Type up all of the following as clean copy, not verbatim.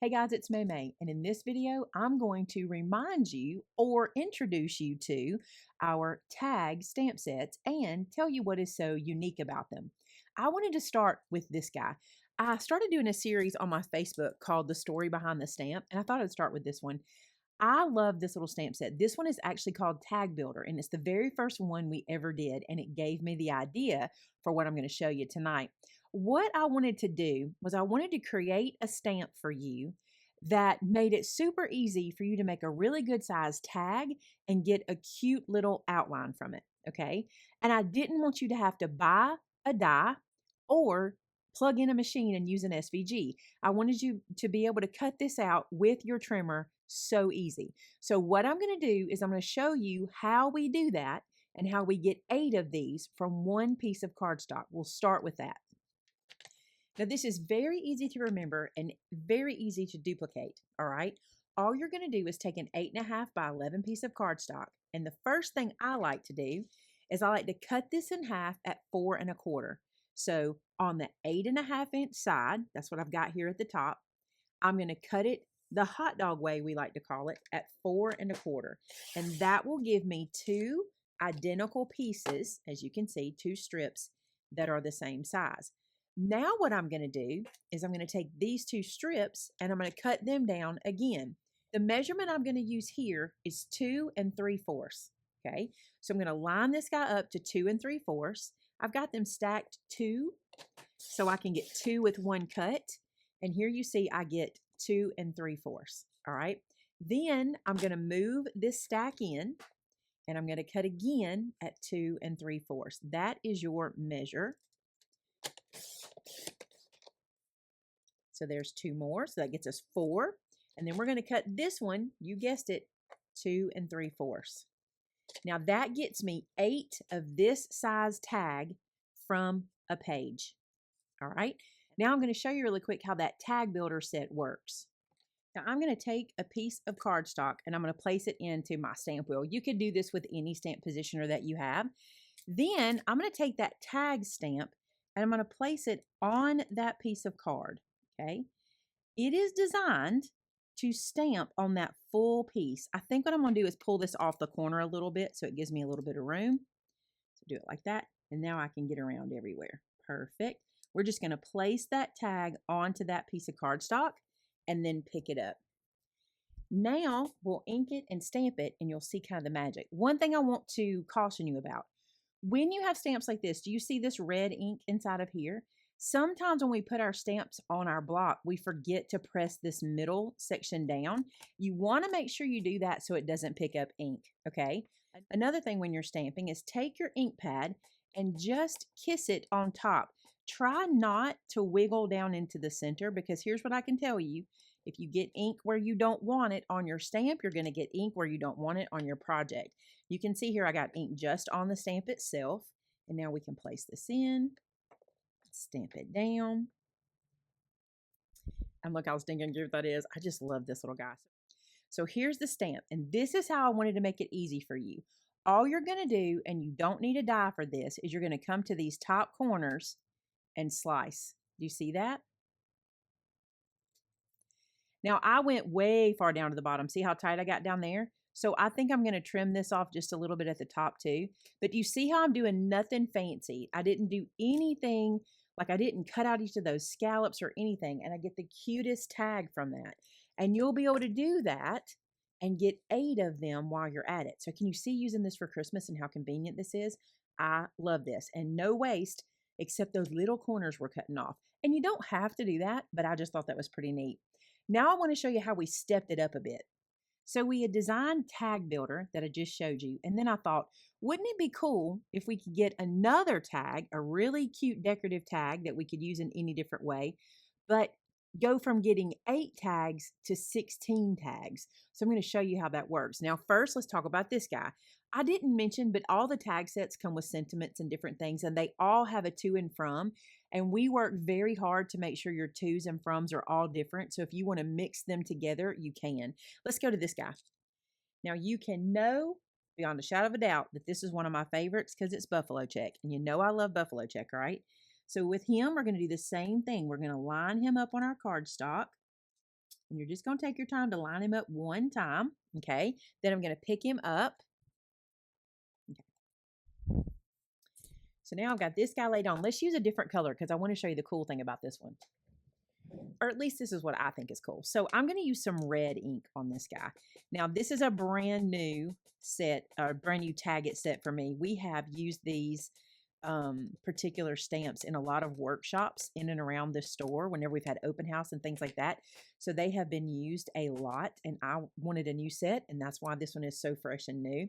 Hey guys, it's Maymay, and in this video, I'm going to remind you or introduce you to our tag stamp sets and tell you what is so unique about them. I wanted to start with this guy. I started doing a series on my Facebook called The Story Behind the Stamp, and I thought I'd start with this one. I love this little stamp set. This one is actually called Tag Builder, and it's the very first one we ever did, and it gave me the idea for what I'm going to show you tonight. What I wanted to do was I wanted to create a stamp for you that made it super easy for you to make a really good size tag and get a cute little outline from it, okay? And I didn't want you to have to buy a die or plug in a machine and use an SVG. I wanted you to be able to cut this out with your trimmer so easy. So what I'm going to do is I'm going to show you how we do that and how we get 8 of these from one piece of cardstock. We'll start with that. Now, this is very easy to remember and very easy to duplicate, all right? All you're going to do is take an 8.5 by 11 piece of cardstock, and the first thing I like to do is I like to cut this in half at 4 1/4. So on the 8.5 inch side, that's what I've got here at the top, I'm going to cut it the hot dog way, we like to call it, at 4 1/4. And that will give me 2 identical pieces, as you can see, 2 strips that are the same size. Now what I'm going to do is I'm going to take these 2 strips and I'm going to cut them down again. The measurement I'm going to use here is 2 3/4. Okay, so I'm going to line this guy up to 2 3/4. I've got them stacked 2 so I can get 2 with 1 cut. And here you see I get 2 3/4. All right, then I'm going to move this stack in and I'm going to cut again at 2 3/4. That is your measure. So there's 2 more, so that gets us 4. And then we're going to cut this one, you guessed it, 2 3/4. Now that gets me 8 of this size tag from a page. All right. Now I'm going to show you really quick how that tag builder set works. Now I'm going to take a piece of cardstock and I'm going to place it into my stamp wheel. You could do this with any stamp positioner that you have. Then I'm going to take that tag stamp and I'm going to place it on that piece of card. Okay. It is designed to stamp on that full piece. I think what I'm going to do is pull this off the corner a little bit so it gives me a little bit of room. So do it like that. And now I can get around everywhere. Perfect. We're just going to place that tag onto that piece of cardstock and then pick it up. Now we'll ink it and stamp it and you'll see kind of the magic. One thing I want to caution you about. When you have stamps like this, do you see this red ink inside of here? Sometimes when we put our stamps on our block, we forget to press this middle section down. You want to make sure you do that so it doesn't pick up ink, okay? Another thing when you're stamping is take your ink pad and just kiss it on top. Try not to wiggle down into the center because here's what I can tell you. If you get ink where you don't want it on your stamp, you're going to get ink where you don't want it on your project. You can see here I got ink just on the stamp itself. And now we can place this in, stamp it down. And look how stinking cute that is. I just love this little guy. So here's the stamp. And this is how I wanted to make it easy for you. All you're going to do, and you don't need a die for this, is you're going to come to these top corners and slice. Do you see that? Now, I went way far down to the bottom. See how tight I got down there? So I think I'm going to trim this off just a little bit at the top too. But you see how I'm doing nothing fancy. I didn't do anything, like I didn't cut out each of those scallops or anything. And I get the cutest tag from that. And you'll be able to do that and get 8 of them while you're at it. So can you see using this for Christmas and how convenient this is? I love this. And no waste except those little corners we're cutting off. And you don't have to do that, but I just thought that was pretty neat. Now I want to show you how we stepped it up a bit. So we had designed Tag Builder that I just showed you. And then I thought, wouldn't it be cool if we could get another tag, a really cute decorative tag that we could use in any different way, but go from getting 8 tags to 16 tags. So I'm going to show you how that works. Now, first, let's talk about this guy. I didn't mention, but all the tag sets come with sentiments and different things, and they all have a to and from. And we work very hard to make sure your tos and froms are all different. So if you want to mix them together, you can. Let's go to this guy. Now, you can know beyond a shadow of a doubt that this is one of my favorites because it's buffalo check. And you know I love buffalo check, right? So with him, we're going to do the same thing. We're going to line him up on our cardstock. And you're just going to take your time to line him up one time, okay? Then I'm going to pick him up. Okay. So now I've got this guy laid on. Let's use a different color because I want to show you the cool thing about this one. Or at least this is what I think is cool. So I'm going to use some red ink on this guy. Now, this is a brand new set, a brand new tag it set for me. We have used these particular stamps in a lot of workshops in and around the store whenever we've had open house and things like that. So they have been used a lot, and I wanted a new set, and that's why this one is so fresh and new.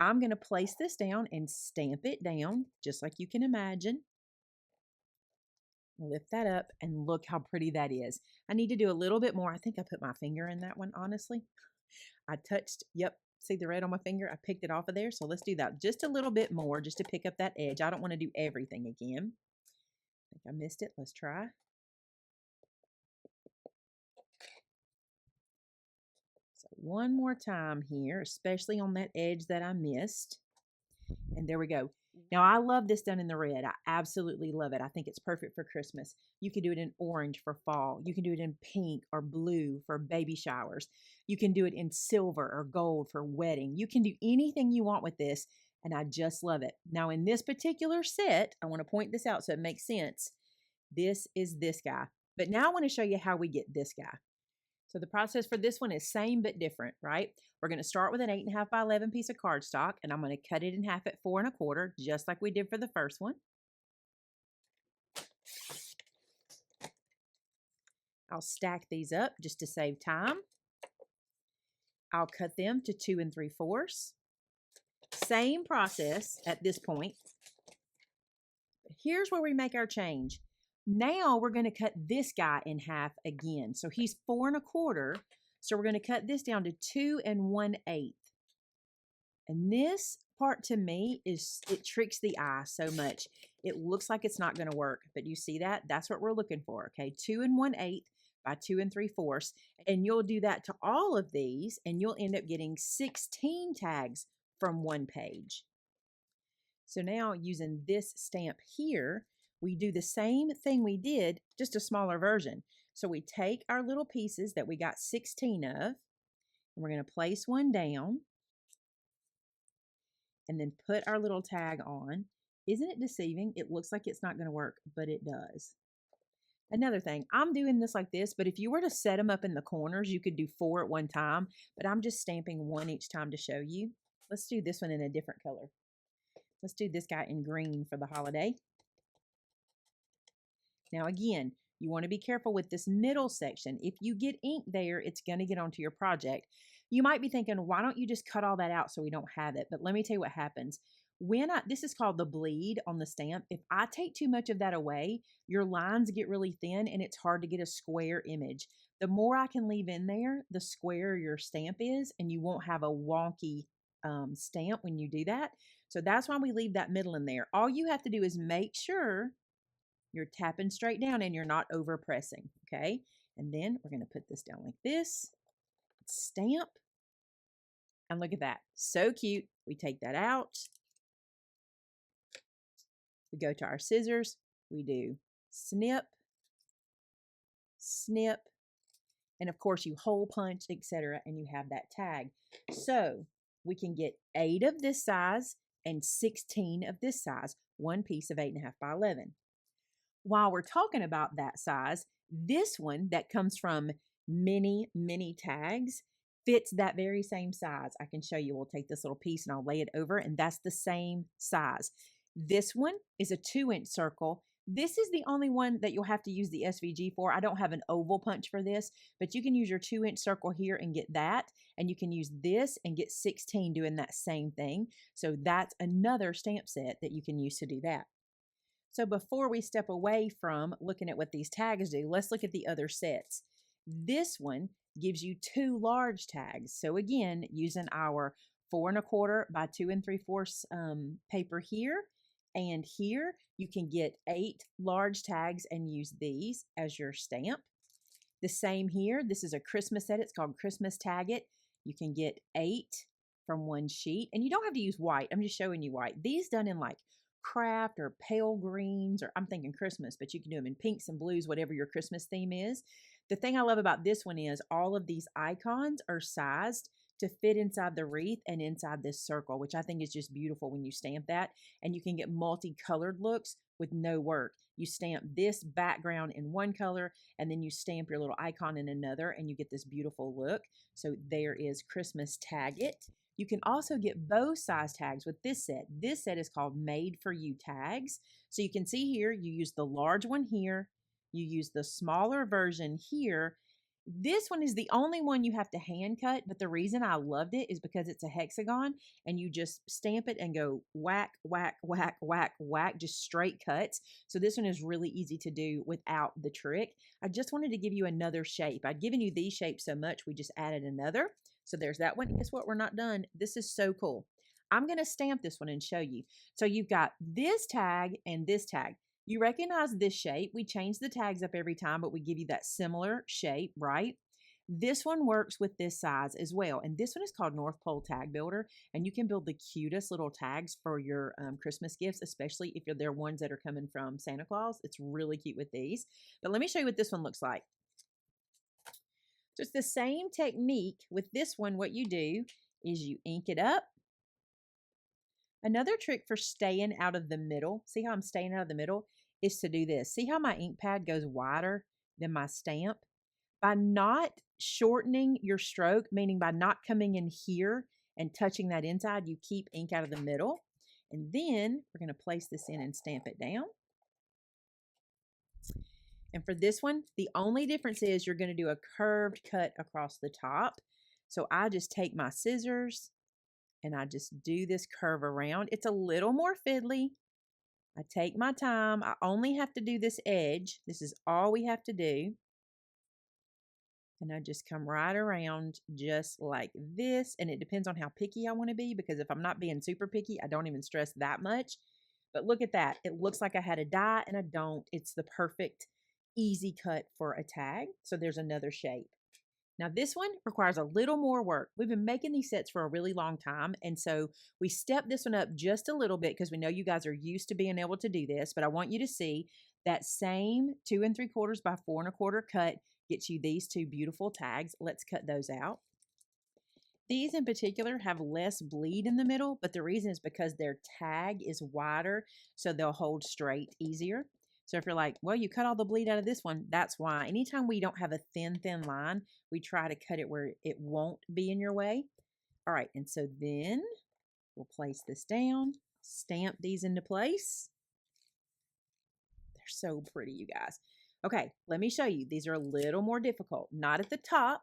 I'm going to place this down and stamp it down just like you can imagine. Lift that up and look how pretty that is. I need to do a little bit more. I think I put my finger in that one, honestly. I touched, yep, see the red on my finger? I picked it off of there. So let's do that just a little bit more just to pick up that edge. I don't want to do everything again. I think I missed it. Let's try. So one more time here, especially on that edge that I missed. And there we go. Now, I love this done in the red. I absolutely love it. I think it's perfect for Christmas. You can do it in orange for fall. You can do it in pink or blue for baby showers. You can do it in silver or gold for wedding. You can do anything you want with this, and I just love it. Now, in this particular set, I want to point this out so it makes sense. This is this guy. But now I want to show you how we get this guy. So the process for this one is same but different, right? We're going to start with an 8.5 by 11 piece of cardstock, and I'm going to cut it in half at 4 1/4, just like we did for the first one. I'll stack these up just to save time. I'll cut them to 2 3/4. Same process at this point. Here's where we make our change. Now we're going to cut this guy in half again. So he's 4 1/4. So we're going to cut this down to 2 1/8. And this part to me is, it tricks the eye so much. It looks like it's not going to work, but you see that? That's what we're looking for, okay? 2 1/8 by 2 3/4. And you'll do that to all of these, and you'll end up getting 16 tags from one page. So now using this stamp here, we do the same thing we did, just a smaller version. So we take our little pieces that we got 16 of, and we're going to place one down, and then put our little tag on. Isn't it deceiving? It looks like it's not going to work, but it does. Another thing, I'm doing this like this, but if you were to set them up in the corners, you could do 4 at one time, but I'm just stamping one each time to show you. Let's do this one in a different color. Let's do this guy in green for the holiday. Now again, you want to be careful with this middle section. If you get ink there, it's going to get onto your project. You might be thinking, why don't you just cut all that out so we don't have it? But let me tell you what happens. This is called the bleed on the stamp. If I take too much of that away, your lines get really thin and it's hard to get a square image. The more I can leave in there, the squarer your stamp is, and you won't have a wonky stamp when you do that. So that's why we leave that middle in there. All you have to do is make sure you're tapping straight down and you're not over pressing, okay? And then we're going to put this down like this, stamp, and look at that. So cute. We take that out. We go to our scissors. We do snip, snip, and of course you hole punch, etc., and you have that tag. So we can get 8 of this size and 16 of this size, one piece of 8.5 by 11. While we're talking about that size, this one that comes from many tags fits that very same size. I can show you. We'll take this little piece and I'll lay it over, and that's the same size. This one is a 2-inch circle. This is the only one that you'll have to use the SVG for. I don't have an oval punch for this, but you can use your 2-inch circle here and get that, and you can use this and get 16 doing that same thing. So that's another stamp set that you can use to do that. So before we step away from looking at what these tags do, let's look at the other sets. This one gives you 2 large tags. So again, using our 4 1/4 by 2 3/4 paper here and here, you can get 8 large tags and use these as your stamp. The same here. This is a Christmas set. It's called Christmas Tag It. You can get 8 from one sheet, and you don't have to use white. I'm just showing you white. These done in like craft or pale greens, or I'm thinking Christmas, but you can do them in pinks and blues, whatever your Christmas theme is. The thing I love about this one is all of these icons are sized to fit inside the wreath and inside this circle, which I think is just beautiful when you stamp that. And you can get multicolored looks with no work. You stamp this background in one color, and then you stamp your little icon in another, and you get this beautiful look. So there is Christmas Tag It. You can also get both size tags with this set. This set is called Made For You tags. So you can see here, you use the large one here, you use the smaller version here. This one is the only one you have to hand cut, but the reason I loved it is because it's a hexagon and you just stamp it and go whack, whack, whack, whack, whack, just straight cuts. So this one is really easy to do without the trick. I just wanted to give you another shape. I'd given you these shapes so much, we just added another. So there's that one. Guess what? We're not done. This is so cool. I'm going to stamp this one and show you. So you've got this tag and this tag. You recognize this shape. We change the tags up every time, but we give you that similar shape, right? This one works with this size as well. And this one is called North Pole Tag Builder. And you can build the cutest little tags for your Christmas gifts, especially if they're ones that are coming from Santa Claus. It's really cute with these. But let me show you what this one looks like. So it's the same technique with this one. What you do is you ink it up. Another trick for staying out of the middle, see how I'm staying out of the middle, is to do this. See how my ink pad goes wider than my stamp? By not shortening your stroke, meaning by not coming in here and touching that inside, you keep ink out of the middle. And then we're going to place this in and stamp it down. And for this one, the only difference is you're going to do a curved cut across the top. So I just take my scissors and I just do this curve around. It's a little more fiddly. I take my time. I only have to do this edge. This is all we have to do. And I just come right around just like this. And it depends on how picky I want to be, because if I'm not being super picky, I don't even stress that much. But look at that. It looks like I had a die and I don't. It's the perfect easy cut for a tag. So there's another shape. Now this one requires a little more work. We've been making these sets for a really long time, and so we stepped this one up just a little bit because we know you guys are used to being able to do this, but I want you to see that same 2 3/4 by 4 1/4 cut gets you these two beautiful tags. Let's cut those out. These in particular have less bleed in the middle, but the reason is because their tag is wider, so they'll hold straight easier. So if you're like, well, you cut all the bleed out of this one, that's why. Anytime we don't have a thin line, we try to cut it where it won't be in your way. All right, and so then we'll place this down, stamp these into place. They're so pretty, you guys. Okay, let me show you. These are a little more difficult. Not at the top.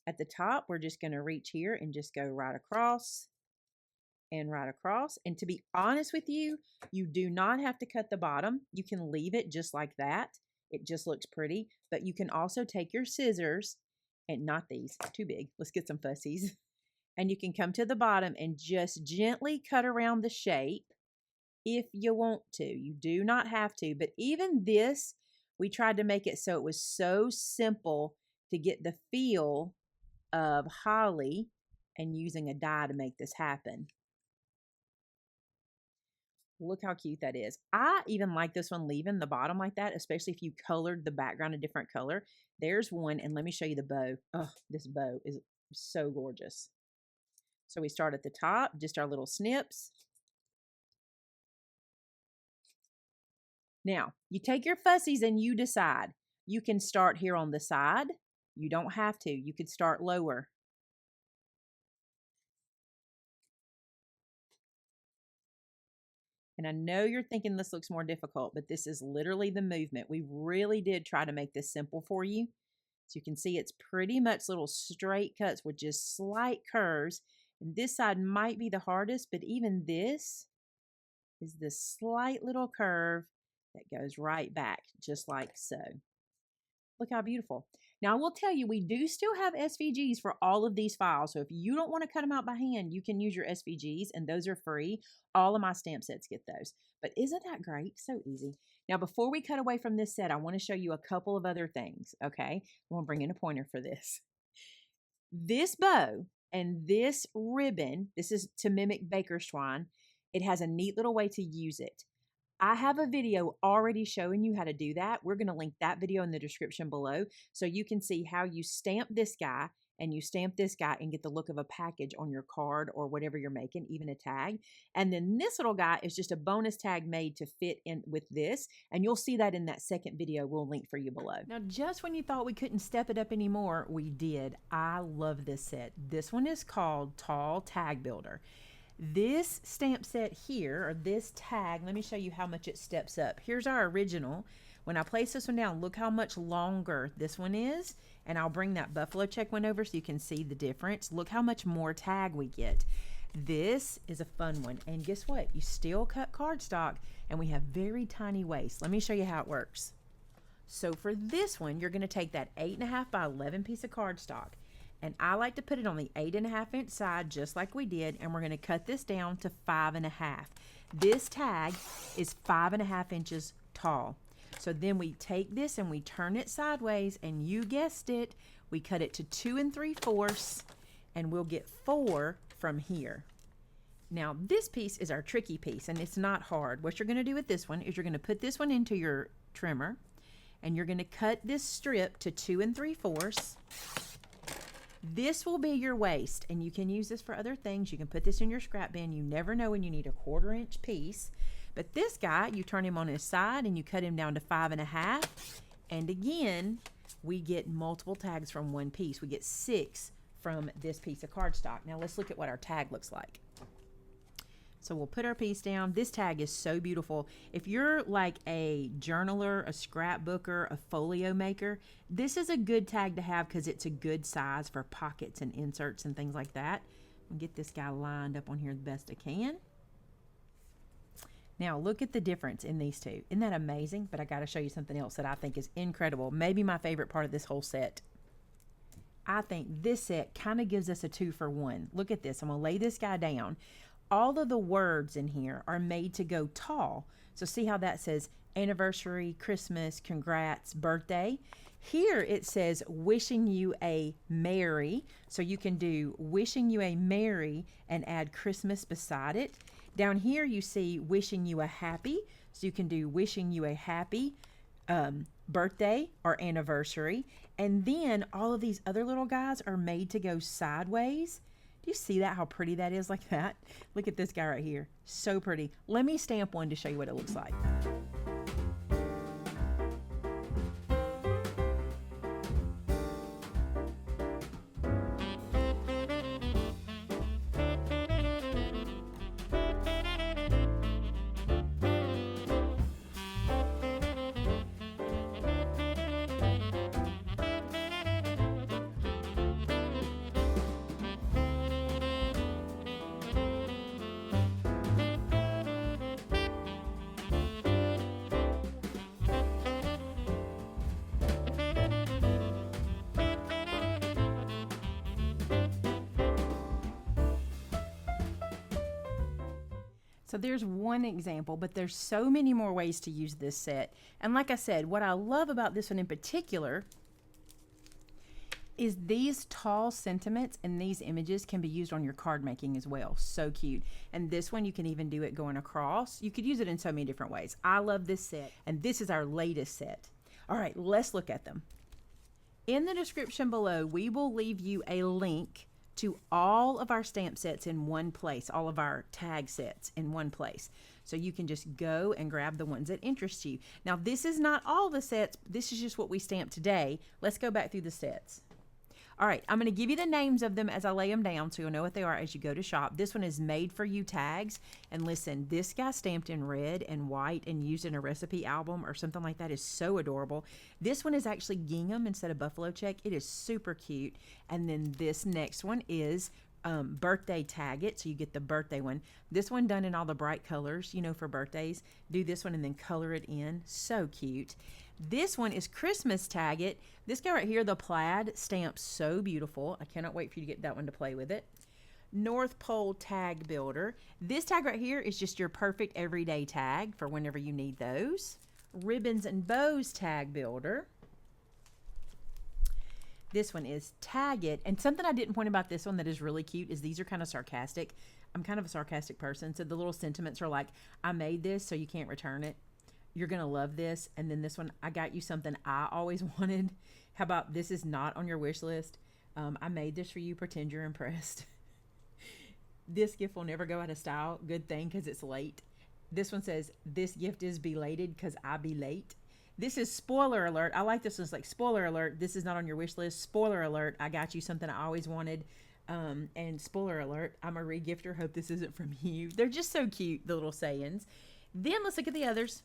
At the top, we're just going to reach here and just go right across and right across. And to be honest with you, you do not have to cut the bottom. You can leave it just like that. It just looks pretty. But you can also take your scissors, and not these, too big. Let's get some fussies. And you can come to the bottom and just gently cut around the shape if you want to. You do not have to. But even this, we tried to make it so it was so simple to get the feel of holly and using a die to make this happen. Look how cute that is. I even like this one leaving the bottom like that, especially if you colored the background a different color. There's one, and let me show you the bow. Oh, this bow is so gorgeous. So we start at the top, just our little snips. Now, you take your fussies and you decide. You can start here on the side. You don't have to. You could start lower. And I know you're thinking this looks more difficult, but this is literally the movement. We really did try to make this simple for you. So you can see it's pretty much little straight cuts with just slight curves. And this side might be the hardest, but even this is this slight little curve that goes right back, just like so. Look how beautiful. Now, I will tell you, we do still have SVGs for all of these files. So if you don't want to cut them out by hand, you can use your SVGs, and those are free. All of my stamp sets get those. But isn't that great? So easy. Now, before we cut away from this set, I want to show you a couple of other things, okay? I'm going to bring in a pointer for this. This bow and this ribbon, this is to mimic baker's twine. It has a neat little way to use it. I have a video already showing you how to do that. We're going to link that video in the description below so you can see how you stamp this guy and you stamp this guy and get the look of a package on your card or whatever you're making, even a tag. And then this little guy is just a bonus tag made to fit in with this. And you'll see that in that second video we'll link for you below. Now, just when you thought we couldn't step it up anymore, we did. I love this set. This one is called Tall Tag Builder. This stamp set here, or this tag, let me show you how much it steps up. Here's our original. When I place this one down, look how much longer this one is. And I'll bring that buffalo check one over so you can see the difference. Look how much more tag we get. This is a fun one. And guess what? You still cut cardstock, and we have very tiny waist. Let me show you how it works. So for this one, you're going to take that 8.5 by 11 piece of cardstock. And I like to put it on the 8.5 inch side, just like we did, and we're going to cut this down to 5.5. This tag is 5.5 inches tall. So then we take this and we turn it sideways, and you guessed it, we cut it to 2 3/4, and we'll get 4 from here. Now this piece is our tricky piece, and it's not hard. What you're going to do with this one is you're going to put this one into your trimmer, and you're going to cut this strip to 2 3/4. This will be your waist, and you can use this for other things. You can put this in your scrap bin. You never know when you need a 1/4 inch piece. But this guy, you turn him on his side and you cut him down to 5.5. And again, we get multiple tags from one piece. We get 6 from this piece of cardstock. Now let's look at what our tag looks like. So we'll put our piece down. This tag is so beautiful. If you're like a journaler, a scrapbooker, a folio maker, this is a good tag to have because it's a good size for pockets and inserts and things like that. I'll get this guy lined up on here the best I can. Now look at the difference in these two. Isn't that amazing? But I got to show you something else that I think is incredible. Maybe my favorite part of this whole set. I think this set kind of gives us a 2-for-1. Look at this. I'm going to lay this guy down. All of the words in here are made to go tall. So see how that says anniversary, Christmas, congrats, birthday. Here it says wishing you a merry. So you can do wishing you a merry and add Christmas beside it. Down here you see wishing you a happy. So you can do wishing you a happy birthday or anniversary. And then all of these other little guys are made to go sideways. Do you see that, how pretty that is like that? Look at this guy right here. So pretty. Let me stamp one to show you what it looks like. So there's one example, but there's so many more ways to use this set. And like I said, what I love about this one in particular is these tall sentiments and these images can be used on your card making as well. So cute. And this one, you can even do it going across. You could use it in so many different ways. I love this set, and this is our latest set. All right, let's look at them. In the description below, we will leave you a link to all of our stamp sets in one place, all of our tag sets in one place. So you can just go and grab the ones that interest you. Now, this is not all the sets. This is just what we stamped today. Let's go back through the sets. All right, I'm going to give you the names of them as I lay them down so you'll know what they are as you go to shop. This one is Made For You tags. And listen, this guy stamped in red and white and used in a recipe album or something like that is so adorable. This one is actually gingham instead of buffalo check. It is super cute. And then this next one is birthday tag it, so you get the birthday one. This one done in all the bright colors, you know, for birthdays. Do this one and then color it in. So cute. This one is Christmas tag it. This guy right here, the plaid, stamps so beautiful. I cannot wait for you to get that one to play with it. North Pole tag builder. This tag right here is just your perfect everyday tag for whenever you need those. Ribbons and bows tag builder. This one is tag it. And something I didn't point about this one that is really cute is these are kind of sarcastic. I'm kind of a sarcastic person. So the little sentiments are like, I made this so you can't return it. You're going to love this. And then this one, I got you something I always wanted. How about this is not on your wish list? I made this for you. Pretend you're impressed. This gift will never go out of style. Good thing because it's late. This one says, this gift is belated because I be late. This is spoiler alert. I like this one. It's like, spoiler alert. This is not on your wish list. Spoiler alert. I got you something I always wanted. And spoiler alert, I'm a regifter. Hope this isn't from you. They're just so cute, the little sayings. Then let's look at the others.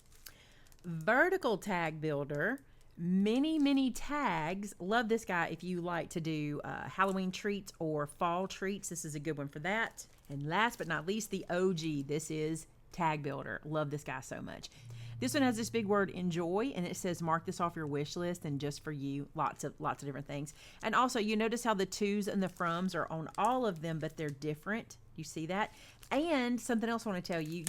Vertical tag builder. Many tags. Love this guy if you like to do Halloween treats or fall treats. This is a good one for that. And last but not least, the OG. This is tag builder. Love this guy so much. This one has this big word enjoy, and it says mark this off your wish list and just for you. Lots of different things. And also you notice how the tos and the froms are on all of them, but they're different. You see that? And something else I want to tell you,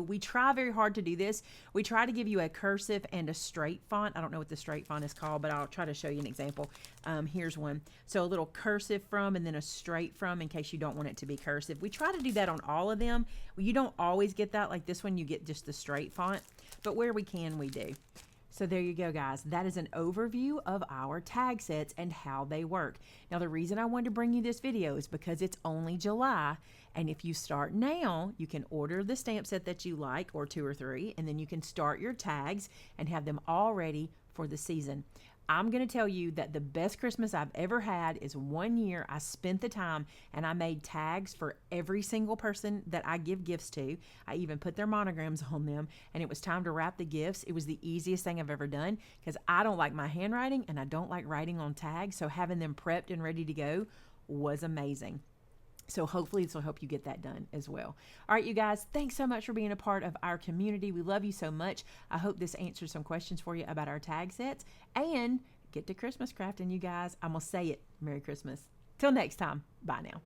we try very hard to do this. We try to give you a cursive and a straight font. I don't know what the straight font is called, but I'll try to show you an example. Here's one. So a little cursive from and then a straight from in case you don't want it to be cursive. We try to do that on all of them. You don't always get that. Like this one, you get just the straight font, but where we can, we do. So there you go, guys. That is an overview of our tag sets and how they work. Now, the reason I wanted to bring you this video is because it's only July, and if you start now, you can order the stamp set that you like, or 2 or 3, and then you can start your tags and have them all ready for the season. I'm going to tell you that the best Christmas I've ever had is one year I spent the time and I made tags for every single person that I give gifts to. I even put their monograms on them, and it was time to wrap the gifts. It was the easiest thing I've ever done because I don't like my handwriting and I don't like writing on tags, so having them prepped and ready to go was amazing. So hopefully this will help you get that done as well. All right, you guys, thanks so much for being a part of our community. We love you so much. I hope this answers some questions for you about our tag sets. And get to Christmas crafting, you guys. I'm going to say it. Merry Christmas. Till next time. Bye now.